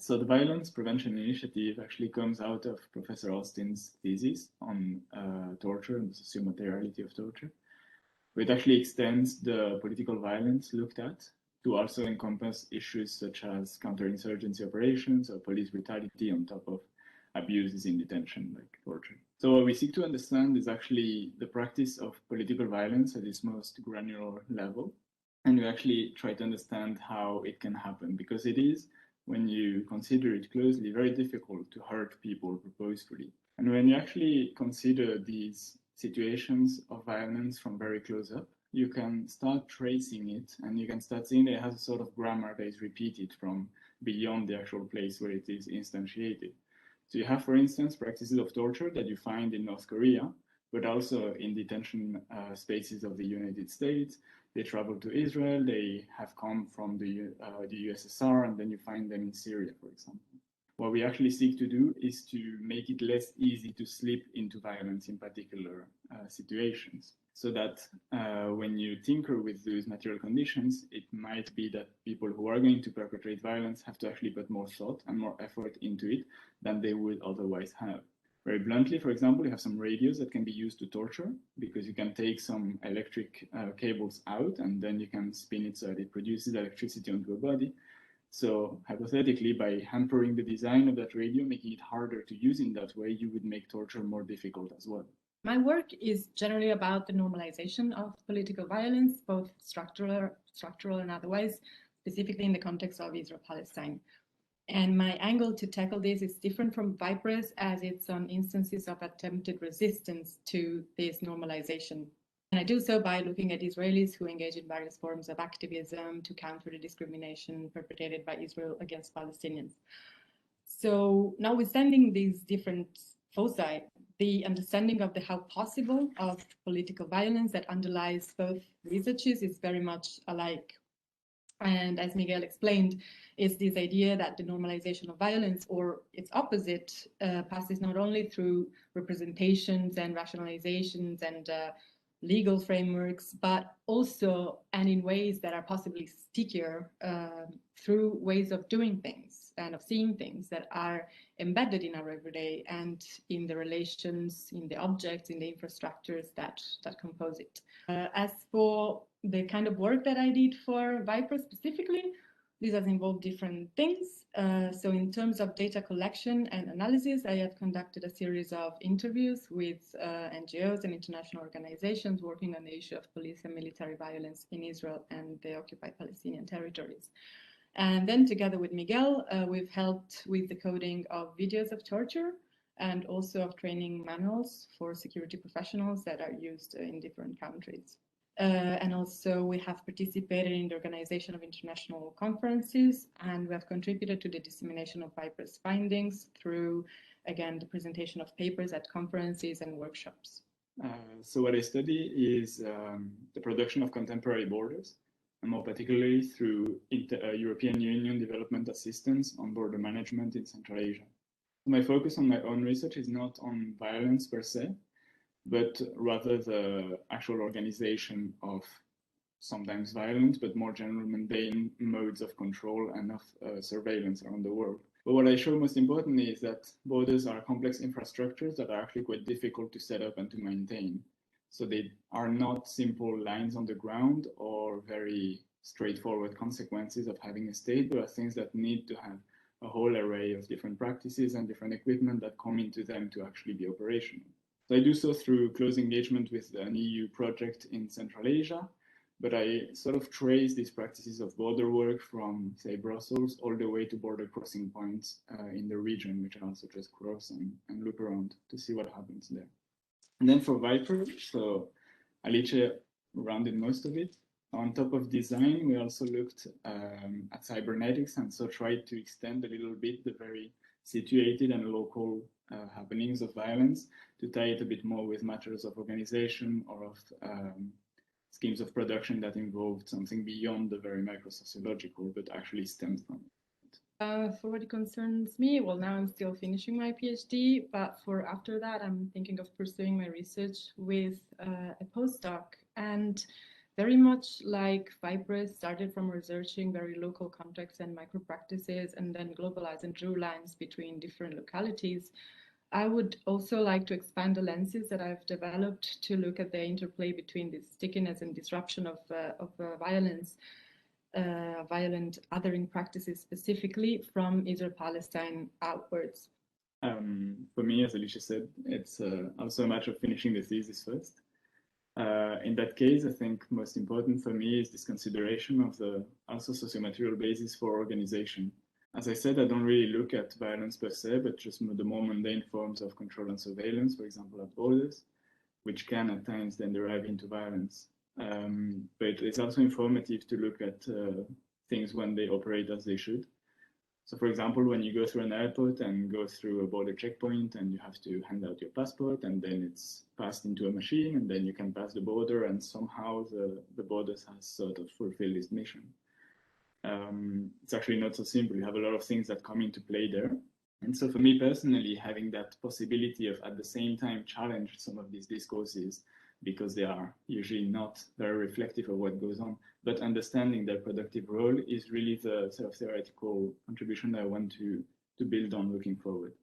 So the Violence Prevention Initiative actually comes out of Professor Austin's thesis on torture and the socio-materiality of torture. It actually extends the political violence looked at to also encompass issues such as counterinsurgency operations or police brutality on top of abuses in detention, like torture. So what we seek to understand is actually the practice of political violence at its most granular level. And we actually try to understand how it can happen, because it is, when you consider it closely, very difficult to hurt people purposefully. And when you actually consider these situations of violence from very close up, you can start tracing it, and you can start seeing that it has a sort of grammar that is repeated from beyond the actual place where it is instantiated. So you have, for instance, practices of torture that you find in North Korea, but also in detention spaces of the United States. They travel to Israel, they have come from the USSR, and then you find them in Syria, for example. What we actually seek to do is to make it less easy to slip into violence in particular situations, so that when you tinker with those material conditions, it might be that people who are going to perpetrate violence have to actually put more thought and more effort into it than they would otherwise have. Very bluntly, for example, you have some radios that can be used to torture, because you can take some electric cables out and then you can spin it so that it produces electricity onto a body. So hypothetically, by hampering the design of that radio, making it harder to use in that way, you would make torture more difficult as well. My work is generally about the normalization of political violence, both structural and otherwise, specifically in the context of Israel-Palestine. And my angle to tackle this is different from VIPRE's, as it's on instances of attempted resistance to this normalization. And I do so by looking at Israelis who engage in various forms of activism to counter the discrimination perpetrated by Israel against Palestinians. So notwithstanding these different foci, the understanding of the how possible of political violence that underlies both researches is very much alike. And as Miguel explained, is this idea that the normalization of violence, or its opposite, passes not only through representations and rationalizations and legal frameworks, but also, and in ways that are possibly stickier, through ways of doing things and of seeing things that are embedded in our everyday and in the relations, in the objects, in the infrastructures that compose it. As for the kind of work that I did for VIPRE specifically, this has involved different things. So in terms of data collection and analysis, I have conducted a series of interviews with NGOs and international organizations working on the issue of police and military violence in Israel and the occupied Palestinian territories. And then together with Miguel, we've helped with the coding of videos of torture and also of training manuals for security professionals that are used in different countries. And also we have participated in the organization of international conferences, and we have contributed to the dissemination of VIPRE's findings through, again, the presentation of papers at conferences and workshops. So what I study is the production of contemporary borders, and more particularly through European Union development assistance on border management in Central Asia. My focus on my own research is not on violence per se, but rather the actual organization of sometimes violent, but more general mundane modes of control and of surveillance around the world. But what I show most importantly is that borders are complex infrastructures that are actually quite difficult to set up and to maintain. So they are not simple lines on the ground or very straightforward consequences of having a state, but are things that need to have a whole array of different practices and different equipment that come into them to actually be operational. So I do so through close engagement with an EU project in Central Asia, but I sort of trace these practices of border work from, say, Brussels all the way to border crossing points in the region, which I also just cross and look around to see what happens there. And then for VIPRE, so Alice rounded most of it. On top of design, we also looked at cybernetics, and so tried to extend a little bit the very situated and local happenings of violence to tie it a bit more with matters of organization or of schemes of production that involved something beyond the very microsociological, but actually stemmed from it. For what concerns me, well, now I'm still finishing my PhD, but for after that, I'm thinking of pursuing my research with a postdoc. And very much like VIPRE started from researching very local contexts and micro practices and then globalized and drew lines between different localities. I would also like to expand the lenses that I've developed to look at the interplay between the stickiness and disruption of violence, violent othering practices specifically from Israel-Palestine outwards. For me, as Alicia said, it's also a matter of finishing the thesis first. In that case, I think most important for me is this consideration of the also socio-material basis for organization. As I said, I don't really look at violence per se, but just the more mundane forms of control and surveillance, for example, at borders, which can at times then derive into violence. But it's also informative to look at things when they operate as they should. So for example, when you go through an airport and go through a border checkpoint and you have to hand out your passport and then it's passed into a machine and then you can pass the border and somehow the borders has sort of fulfilled its mission. It's actually not so simple. You have a lot of things that come into play there. And so for me personally, having that possibility of at the same time challenge some of these discourses because they are usually not very reflective of what goes on, but understanding their productive role is really the sort of theoretical contribution that I want to build on looking forward.